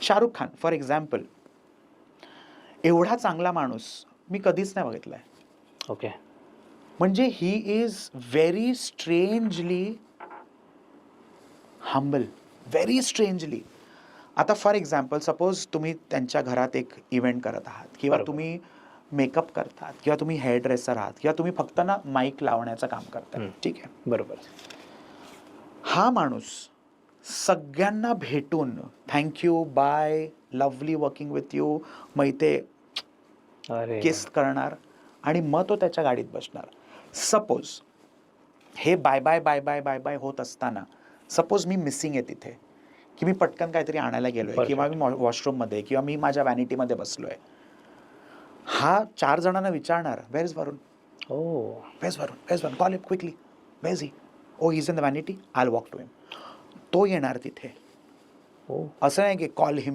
Shahrukh Khan for example, एवढा चांगला माणूस मी कधीच नाही बघितलाय. ओके. म्हणजे he is very strangely humble, very strangely. आता फॉर एक्झाम्पल सपोज तुम्ही त्यांच्या घरात एक इव्हेंट करत आहात, किंवा बरोबर. तुम्ही मेकअप करतात, किंवा तुम्ही हेअर ड्रेसर आहात, किंवा तुम्ही फक्त ना माईक लावण्याचं काम करताय, ठीक आहे. बरोबर. हा माणूस सगळ्यांना भेटून thank you, bye, lovely working with you, मग इथे अरे किस करणार आणि मग तो त्याच्या गाडीत बसणार. सपोज हे bye bye bye bye bye bye होत असताना सपोज मी मिसिंग आहे तिथे, की मी पटकन काहीतरी आणायला गेलोय, किंवा मी वॉशरूममध्ये, किंवा मी माझ्या व्हॅनिटीमध्ये बसलोय, हा 4 जणांना विचारणार, where is Varun, oh where is Varun, where is Varun, call him quickly, where is he, oh he is in the vanity, I will walk to him. तो येणार तिथे. ओ असं नाही की कॉल हिम